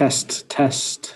Test, test.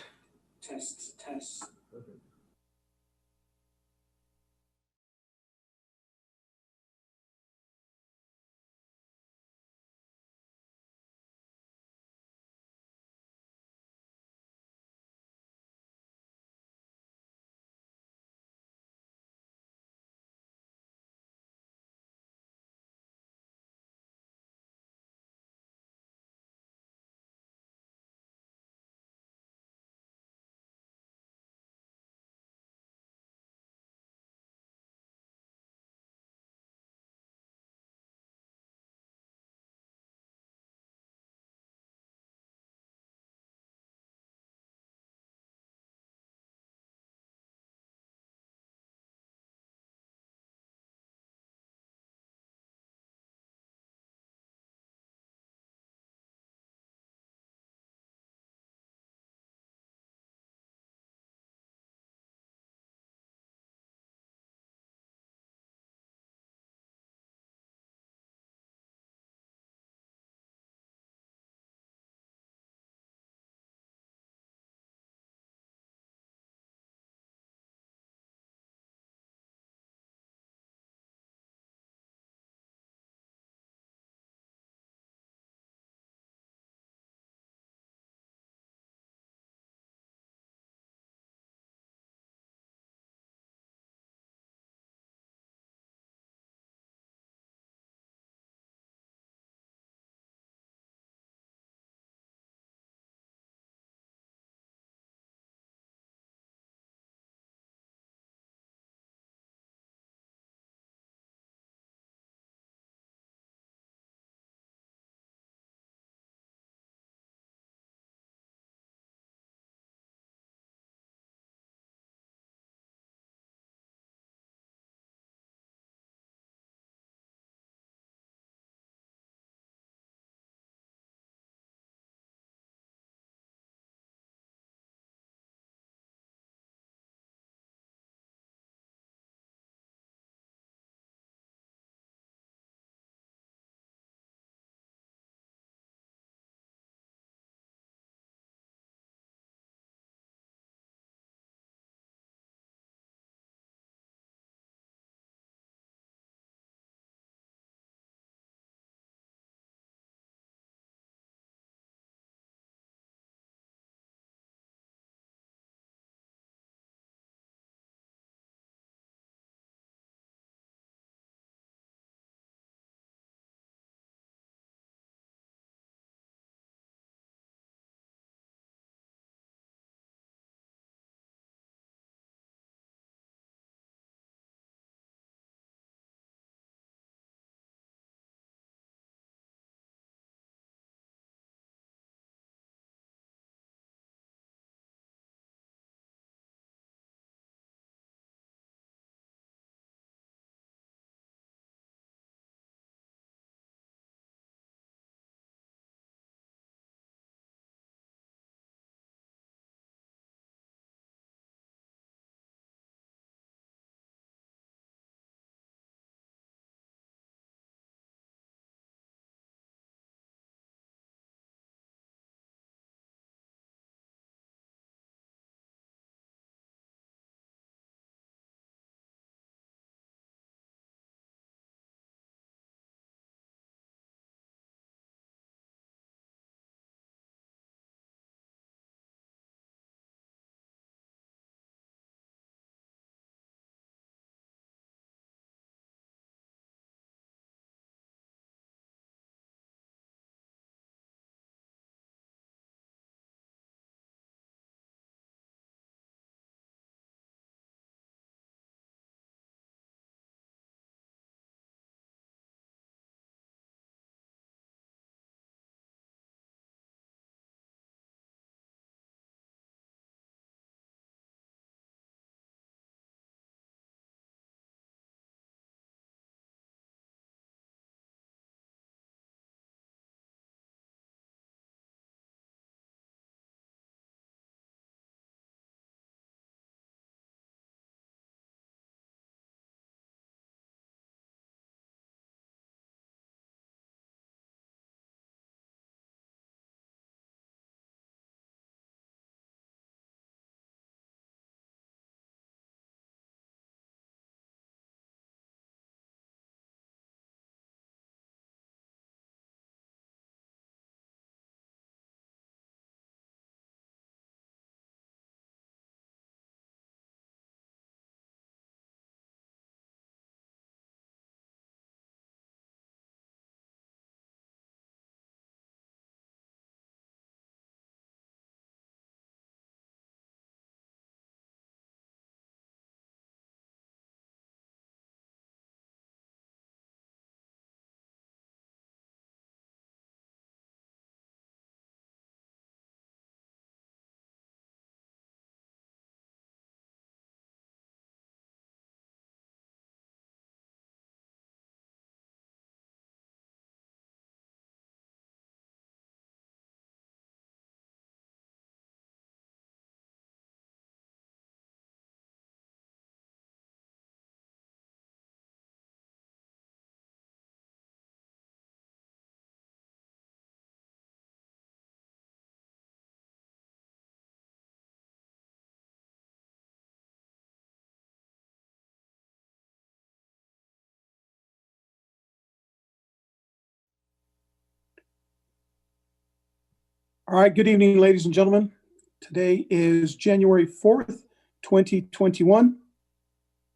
All right, good evening, ladies and gentlemen. Today is January 4th, 2021.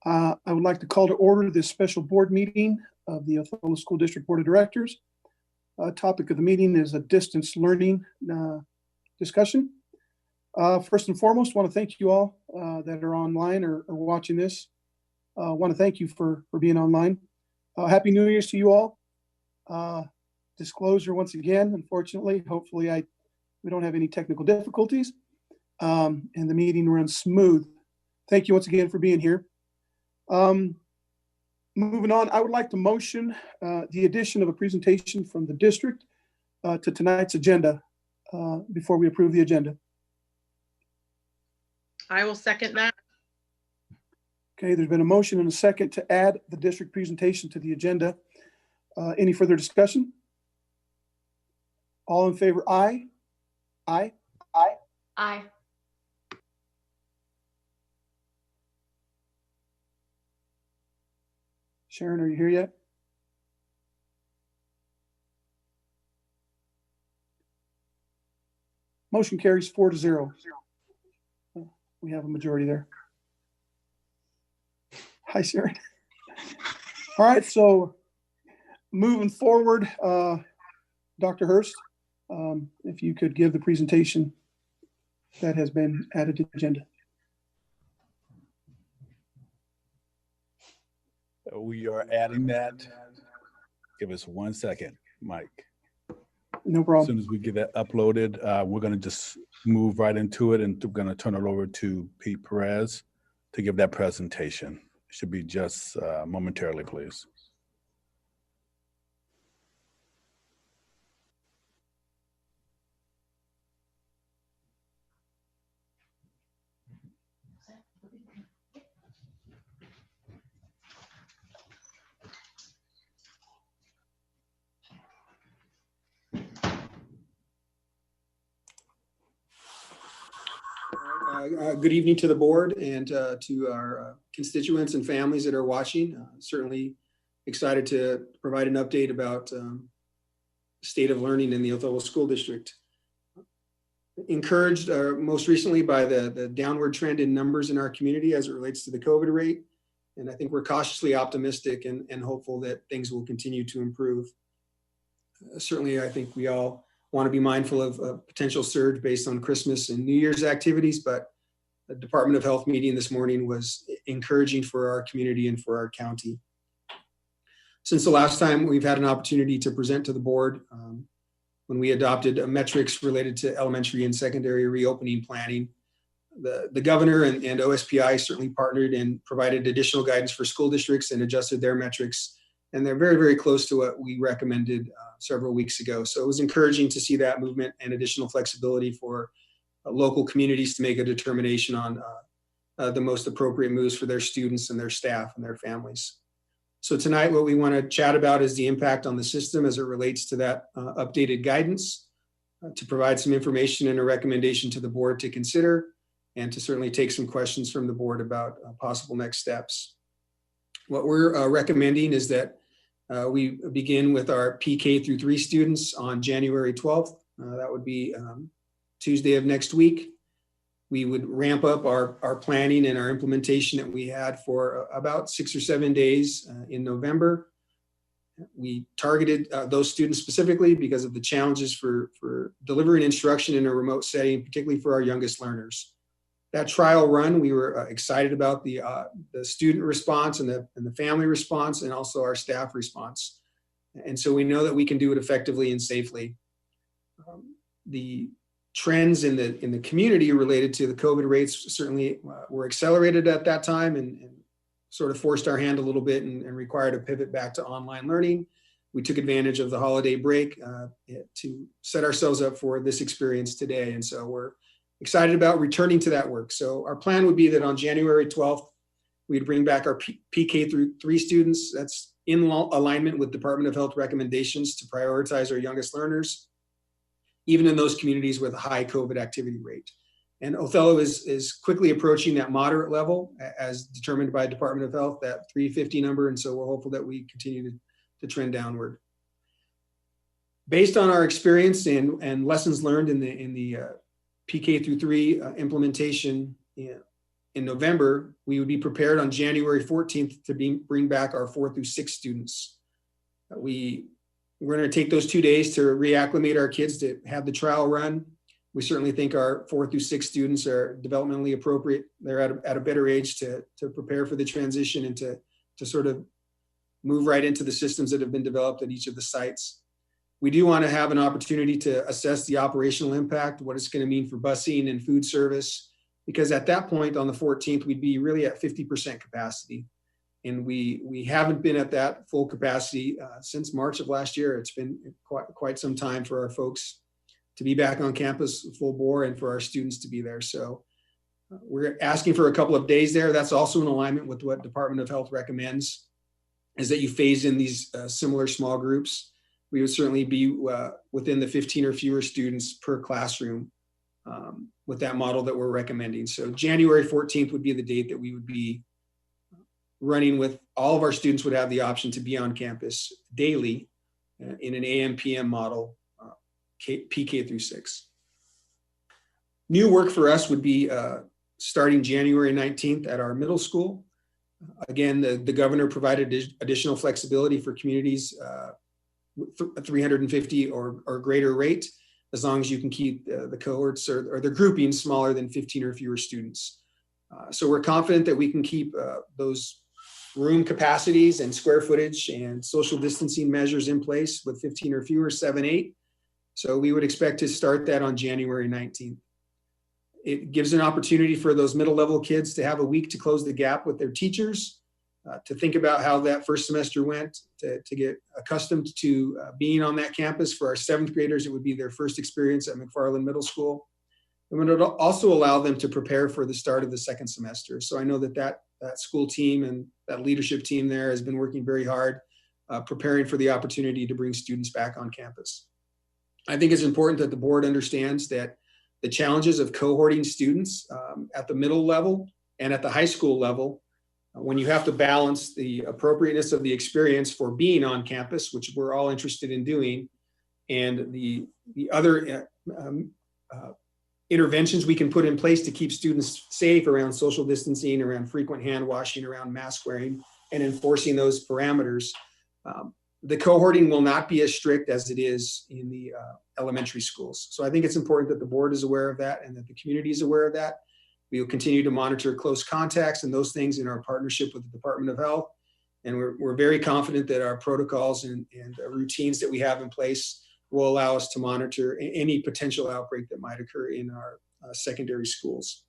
I would like to call to order this special board meeting of the Othello School District Board of Directors. Topic of the meeting is a distance learning discussion. First and foremost, I want to thank you all that are online or watching this. I want to thank you for being online. Happy New Year's to you all. Disclosure once again, unfortunately, hopefully we don't have any technical difficulties and the meeting runs smooth. Thank you once again for being here. Moving on, I would like to motion the addition of a presentation from the district to tonight's agenda before we approve the agenda. I will second that. Okay, there's been a motion and a second to add the district presentation to the agenda. Any further discussion? All in favor, aye. Aye. Aye. Aye. Sharon, are you here yet? Motion carries 4-0. We have a majority there. Hi, Sharon. All right, so moving forward, Dr. Hurst, if you could give the presentation that has been added to the agenda. We are adding that. Give us 1 second, Mike. No problem. As soon as we get that uploaded, we're going to just move right into it, and we're going to turn it over to Pete Perez to give that presentation. It should be just momentarily, please. Good evening to the board and to our constituents and families that are watching. Certainly excited to provide an update about state of learning in the Othello School District. Encouraged most recently by the downward trend in numbers in our community as it relates to the COVID rate. And I think we're cautiously optimistic and hopeful that things will continue to improve. Certainly, I think we all want to be mindful of a potential surge based on Christmas and New Year's activities, but the Department of Health meeting this morning was encouraging for our community and for our county. Since the last time we've had an opportunity to present to the board, when we adopted metrics related to elementary and secondary reopening planning, the governor and OSPI certainly partnered and provided additional guidance for school districts and adjusted their metrics. And they're very, very close to what we recommended several weeks ago. So it was encouraging to see that movement and additional flexibility for local communities to make a determination on the most appropriate moves for their students and their staff and their families. So tonight, what we want to chat about is the impact on the system as it relates to that updated guidance, to provide some information and a recommendation to the board to consider, and to certainly take some questions from the board about possible next steps. What we're recommending is that we begin with our PK through 3 students on January 12th. That would be Tuesday of next week. We would ramp up our planning and our implementation that we had for about 6 or 7 days in November. We targeted those students specifically because of the challenges for delivering instruction in a remote setting, particularly for our youngest learners. That trial run, we were excited about the student response and the family response, and also our staff response. And so we know that we can do it effectively and safely. The trends in the community related to the COVID rates certainly were accelerated at that time and sort of forced our hand a little bit and required a pivot back to online learning. We took advantage of the holiday break to set ourselves up for this experience today. And so we're excited about returning to that work. So our plan would be that on January 12th, we'd bring back our PK through 3 students. That's in alignment with Department of Health recommendations to prioritize our youngest learners, even in those communities with a high COVID activity rate. And Othello is quickly approaching that moderate level as determined by Department of Health, that 350 number. And so we're hopeful that we continue to trend downward. Based on our experience and lessons learned in the PK through 3 implementation in November, we would be prepared on January 14th to bring back our 4 through 6 students. We're going to take those 2 days to reacclimate our kids to have the trial run. We certainly think our 4 through 6 students are developmentally appropriate. They're at a better age to prepare for the transition and to sort of move right into the systems that have been developed at each of the sites. We do want to have an opportunity to assess the operational impact, what it's going to mean for busing and food service, because at that point on the 14th, we'd be really at 50% capacity. And we haven't been at that full capacity since March of last year. It's been quite some time for our folks to be back on campus full bore and for our students to be there. So we're asking for a couple of days there. That's also in alignment with what Department of Health recommends, is that you phase in these similar small groups. We would certainly be within the 15 or fewer students per classroom with that model that we're recommending. So January 14th would be the date that we would be running with. All of our students would have the option to be on campus daily in an AM/PM model, PK through 6. New work for us would be starting January 19th at our middle school. Again, the governor provided additional flexibility for communities, 350 or greater rate, as long as you can keep the cohorts or the groupings smaller than 15 or fewer students. So we're confident that we can keep those room capacities and square footage and social distancing measures in place with 15 or fewer, 7, 8. So we would expect to start that on January 19th. It gives an opportunity for those middle level kids to have a week to close the gap with their teachers, to think about how that first semester went, to get accustomed to being on that campus. For our 7th graders, it would be their first experience at McFarland Middle School. And it would also allow them to prepare for the start of the 2nd semester. So I know that school team and that leadership team there has been working very hard, preparing for the opportunity to bring students back on campus. I think it's important that the board understands that the challenges of cohorting students at the middle level and at the high school level, when you have to balance the appropriateness of the experience for being on campus, which we're all interested in doing, and the other interventions we can put in place to keep students safe around social distancing, around frequent hand washing, around mask wearing, and enforcing those parameters. The cohorting will not be as strict as it is in the elementary schools. So I think it's important that the board is aware of that and that the community is aware of that. We will continue to monitor close contacts and those things in our partnership with the Department of Health. And we're very confident that our protocols and routines that we have in place will allow us to monitor any potential outbreak that might occur in our secondary schools.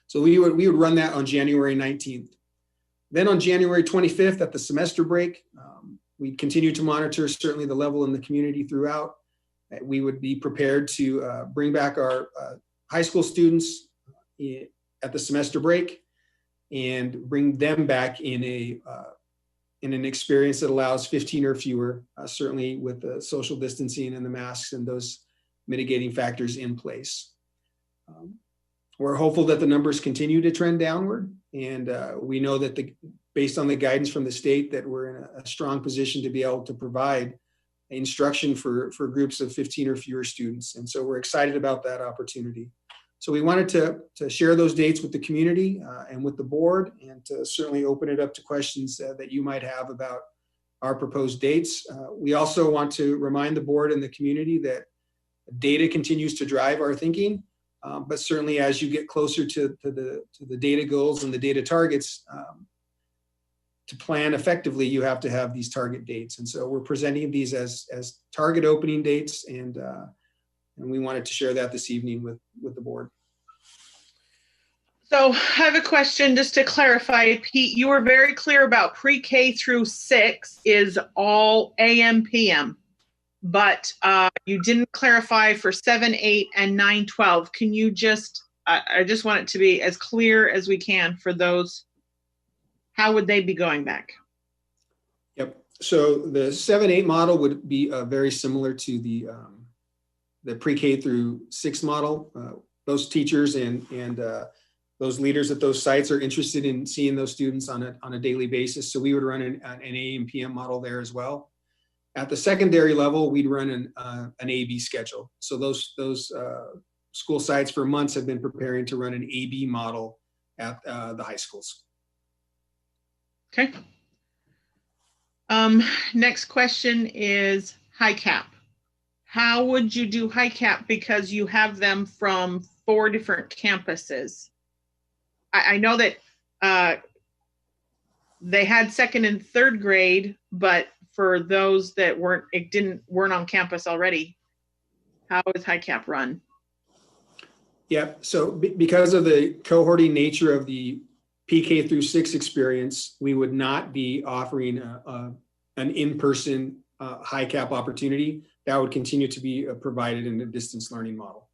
So we would run that on January 19th. Then on January 25th at the semester break, we continue to monitor certainly the level in the community throughout. We would be prepared to bring back our high school students at the semester break and bring them back in an experience that allows 15 or fewer, certainly with the social distancing and the masks and those mitigating factors in place. We're hopeful that the numbers continue to trend downward, and we know that based on the guidance from the state that we're in a strong position to be able to provide instruction for groups of 15 or fewer students. And so we're excited about that opportunity. So we wanted to share those dates with the community and with the board, and to certainly open it up to questions that you might have about our proposed dates. We also want to remind the board and the community that data continues to drive our thinking, but certainly as you get closer to the data goals and the data targets, to plan effectively, you have to have these target dates. And so we're presenting these as target opening dates, and we wanted to share that this evening with the board. So I have a question just to clarify, Pete. You were very clear about pre-K through 6 is all AM, PM, but you didn't clarify for 7, 8, and 9, 12. Can you just, I just want it to be as clear as we can for those. How would they be going back? Yep. So the 7, 8 model would be very similar to the pre-K through 6 model. Those teachers and those leaders at those sites are interested in seeing those students on a daily basis. So we would run an AM/PM model there as well. At the secondary level, we'd run an AB schedule. So those school sites for months have been preparing to run an AB model at the high schools. Okay. Next question is high cap. How would you do high cap because you have them from 4 different campuses? I know that they had second and third grade, but for those that weren't on campus already, how is high cap run? Yeah, so because of the cohorting nature of the PK through 6 experience, we would not be offering an in-person high cap opportunity. That would continue to be provided in a distance learning model.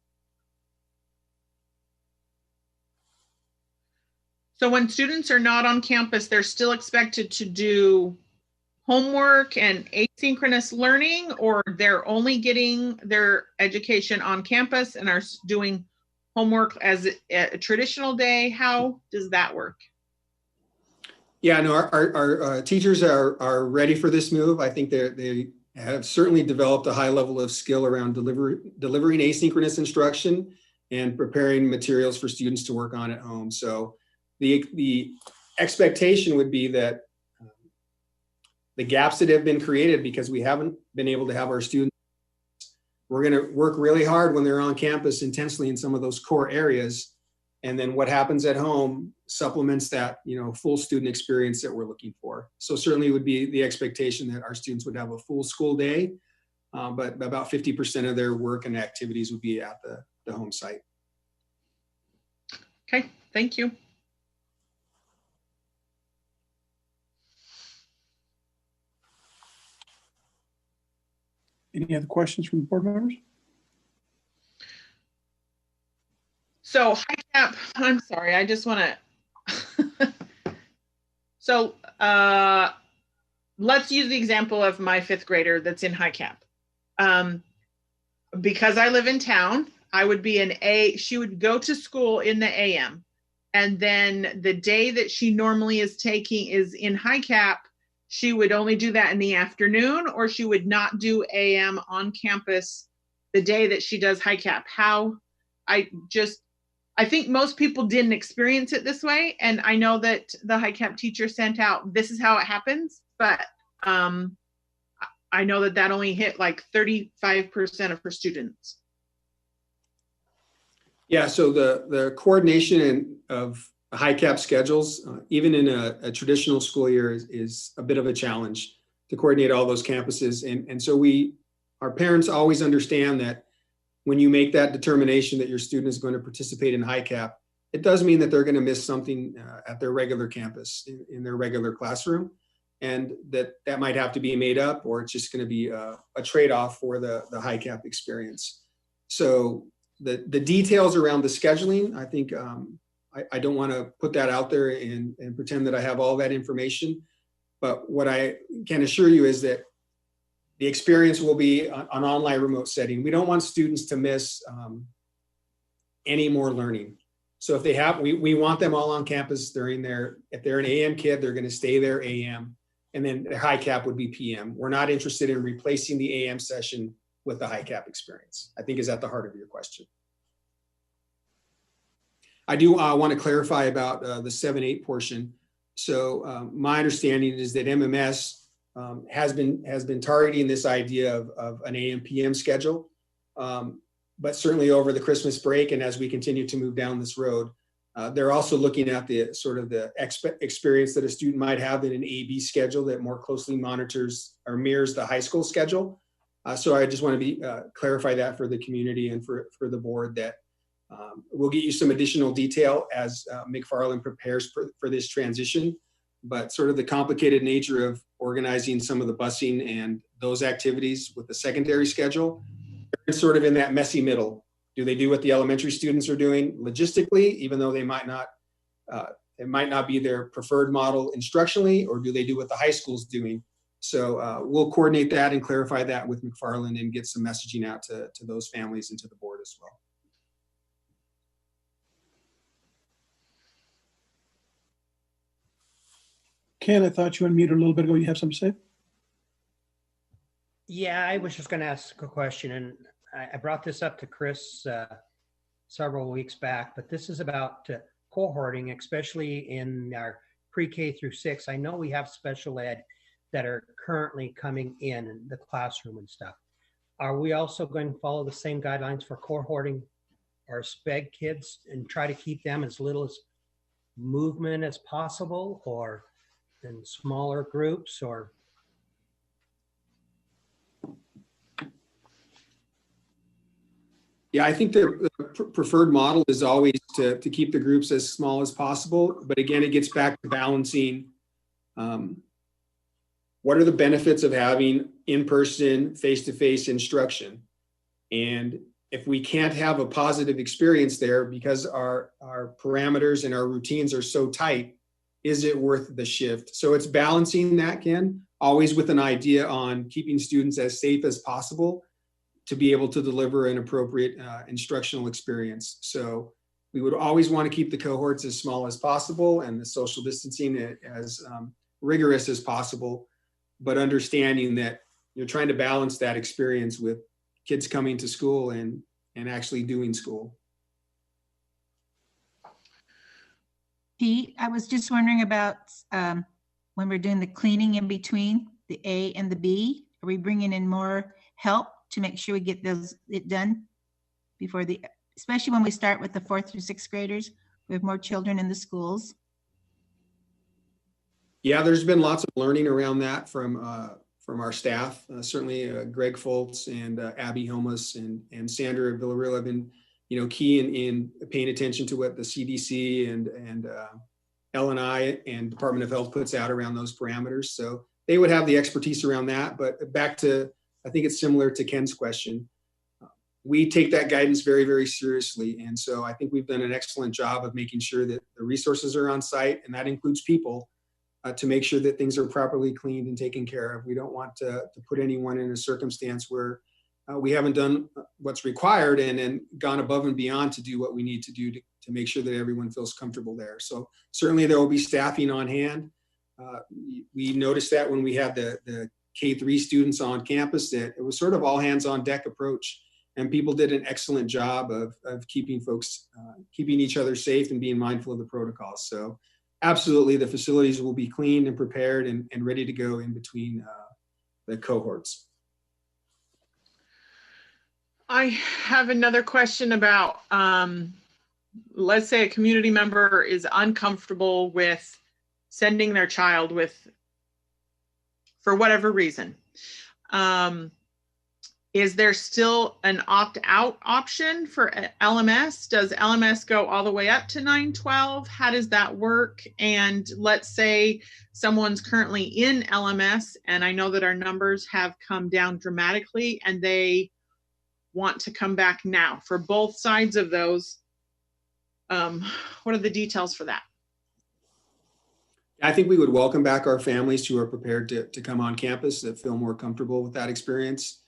So when students are not on campus, they're still expected to do homework and asynchronous learning, or they're only getting their education on campus and are doing homework as a traditional day? How does that work? Yeah, no, our teachers are ready for this move. I think they have certainly developed a high level of skill around delivering asynchronous instruction and preparing materials for students to work on at home. So the expectation would be that the gaps that have been created because we haven't been able to have our students, we're going to work really hard when they're on campus intensely in some of those core areas. And then what happens at home supplements that, full student experience that we're looking for. So certainly would be the expectation that our students would have a full school day, but about 50% of their work and activities would be at the home site. Okay, thank you. Any other questions from the board members? So high cap, I'm sorry, I just want to. So let's use the example of my 5th grader that's in high cap. Because I live in town, I would be she would go to school in the AM. And then the day that she normally is taking is in high cap, she would only do that in the afternoon, or she would not do AM on campus the day that she does high cap. I think most people didn't experience it this way. And I know that the high cap teacher sent out, this is how it happens, but I know that only hit like 35% of her students. Yeah, so the coordination of high cap schedules, even in a traditional school year is a bit of a challenge to coordinate all those campuses. And so our parents always understand that when you make that determination that your student is going to participate in high cap, it does mean that they're going to miss something at their regular campus in their regular classroom. And that might have to be made up, or it's just going to be a trade-off for the high cap experience. So the details around the scheduling, I think I don't want to put that out there and pretend that I have all that information. But what I can assure you is that the experience will be an online remote setting. We don't want students to miss any more learning. So if they have, we want them all on campus if they're an AM kid, they're going to stay there AM. And then the high cap would be PM. We're not interested in replacing the AM session with the high cap experience, I think is at the heart of your question. I do want to clarify about the 7-8 portion. So my understanding is that MMS has been targeting this idea of an AM PM schedule, but certainly over the Christmas break and as we continue to move down this road, they're also looking at the sort of the experience that a student might have in an AB schedule that more closely monitors or mirrors the high school schedule. So I just want to clarify that for the community and for the board that we'll get you some additional detail as McFarland prepares for this transition. But sort of the complicated nature of organizing some of the busing and those activities with the secondary schedule, they're sort of in that messy middle. Do they do what the elementary students are doing logistically, even though they might not, it might not be their preferred model instructionally, or do they do what the high school's doing? So we'll coordinate that and clarify that with McFarland and get some messaging out to those families and to the board as well. Ken, I thought you unmuted a little bit ago. You have something to say? Yeah, I was just going to ask a question, and I brought this up to Chris several weeks back, but this is about cohorting, especially in our pre-K through 6. I know we have special ed that are currently coming in the classroom and stuff. Are we also going to follow the same guidelines for cohorting our SPEG kids and try to keep them as little as movement as possible, or in smaller groups, or? Yeah, I think the preferred model is always to keep the groups as small as possible. But again, it gets back to balancing what are the benefits of having in-person, face-to-face instruction. And if we can't have a positive experience there because our parameters and our routines are so tight, is it worth the shift? So it's balancing that, Ken, always with an idea on keeping students as safe as possible to be able to deliver an appropriate instructional experience. So we would always want to keep the cohorts as small as possible and the social distancing as rigorous as possible, but understanding that you're trying to balance that experience with kids coming to school and actually doing school. Pete, I was just wondering about when we're doing the cleaning in between the A and the B, are we bringing in more help to make sure we get it done before especially when we start with the 4th through 6th graders, we have more children in the schools. Yeah, there's been lots of learning around that from our staff. Certainly Greg Foltz and Abby Homeless and Sandra Villarreal have been, key in paying attention to what the CDC and L&I and Department of Health puts out around those parameters. So they would have the expertise around that. But back to, I think it's similar to Ken's question. We take that guidance very, very seriously. And so I think we've done an excellent job of making sure that the resources are on site, and that includes people, to make sure that things are properly cleaned and taken care of. We don't want to put anyone in a circumstance where we haven't done what's required and then gone above and beyond to do what we need to do to make sure that everyone feels comfortable there. So certainly there will be staffing on hand. We noticed that when we had the K-3 students on campus, that it was sort of all hands on deck approach, and people did an excellent job of keeping each other safe and being mindful of the protocols. So absolutely, the facilities will be cleaned and prepared and ready to go in between the cohorts. I have another question about, let's say a community member is uncomfortable with sending their child for whatever reason. Is there still an opt-out option for LMS? Does LMS go all the way up to 912? How does that work? And let's say someone's currently in LMS, and I know that our numbers have come down dramatically, and they want to come back now. For both sides of those, what are the details for that? I think we would welcome back our families who are prepared to come on campus, that feel more comfortable with that experience.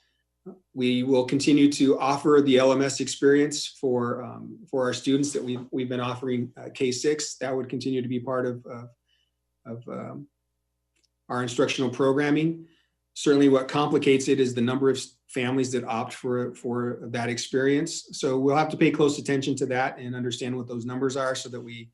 We will continue to offer the LMS experience for our students that we've been offering K-6. That would continue to be part of our instructional programming. Certainly what complicates it is the number of families that opt for that experience. So we'll have to pay close attention to that and understand what those numbers are so that we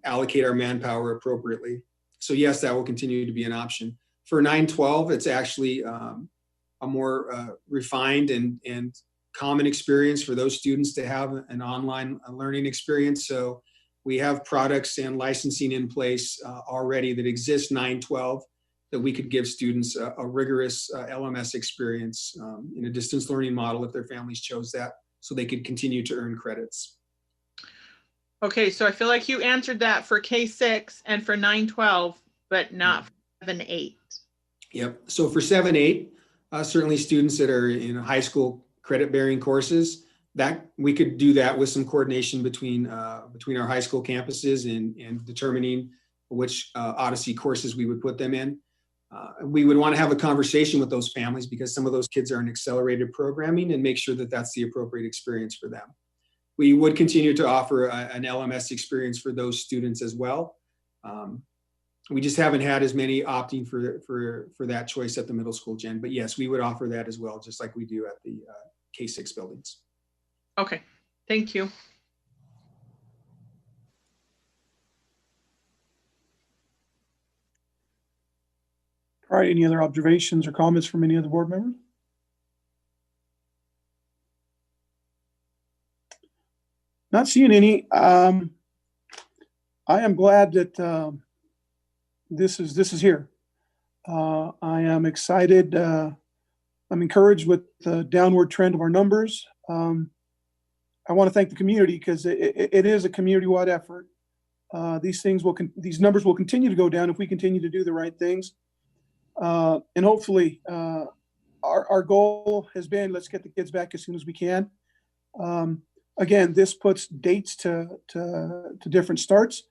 allocate our manpower appropriately. So yes, that will continue to be an option. For 912, it's actually a more refined and common experience for those students to have an online learning experience. So we have products and licensing in place already that exist 912 that we could give students a rigorous LMS experience in a distance learning model if their families chose that, so they could continue to earn credits. Okay, so I feel like you answered that for K-6 and for 912, but not for 7-8. Yep. So for 7-8, certainly students that are in high school credit-bearing courses, that we could do that with some coordination between our high school campuses and determining which Odyssey courses we would put them in. We would want to have a conversation with those families because some of those kids are in accelerated programming and make sure that that's the appropriate experience for them. We would continue to offer an LMS experience for those students as well. We just haven't had as many opting for that choice at the middle school, Jen. But yes, we would offer that as well, just like we do at the K-6 buildings. Okay, thank you. All right, any other observations or comments from any other board members? Not seeing any. I am glad that this is here. I am excited. I'm encouraged with the downward trend of our numbers. I want to thank the community because it is a community-wide effort. These numbers will continue to go down if we continue to do the right things. And hopefully, our goal has been, let's get the kids back as soon as we can. Again, this puts dates to different starts.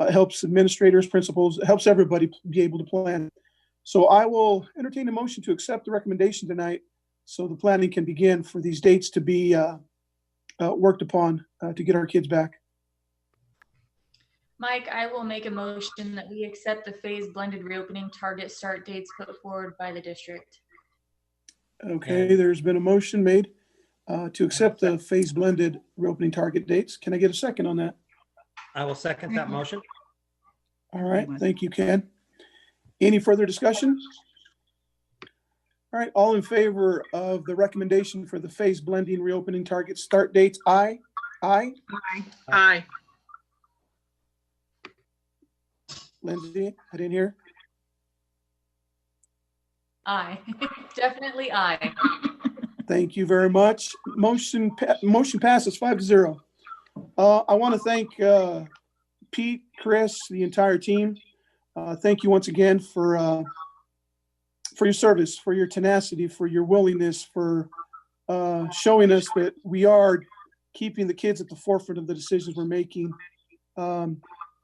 Helps administrators, principals, helps everybody be able to plan. So I will entertain a motion to accept the recommendation tonight so the planning can begin for these dates to be worked upon to get our kids back. Mike, I will make a motion that we accept the phased blended reopening target start dates put forward by the district. Okay, there's been a motion made to accept the phased blended reopening target dates. Can I get a second on that? I will second that motion. All right, thank you, Ken. Any further discussion? All right, all in favor of the recommendation for the phased blending reopening target start dates, aye? Aye? Aye. Aye. Lindsay, I didn't hear. Aye, definitely aye. Thank you very much. Motion passes 5-0. I want to thank Pete, Chris, the entire team. Thank you once again for your service, for your tenacity, for your willingness, for showing us that we are keeping the kids at the forefront of the decisions we're making.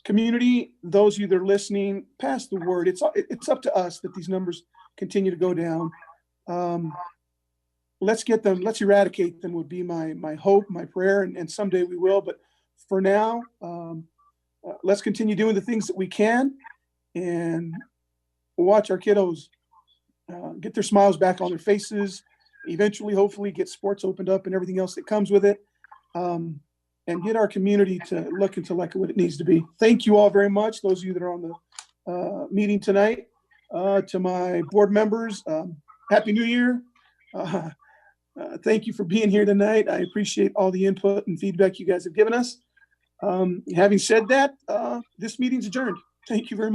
Community, those of you that are listening, pass the word. It's up to us that these numbers continue to go down. Let's get them, let's eradicate them would be my hope, my prayer, and someday we will. But for now, let's continue doing the things that we can and watch our kiddos get their smiles back on their faces, eventually, hopefully get sports opened up and everything else that comes with it. And get our community to look into like what it needs to be. Thank you all very much. Those of you that are on the meeting tonight, to my board members, Happy New Year. Thank you for being here tonight. I appreciate all the input and feedback you guys have given us. Having said that, this meeting's adjourned. Thank you very much.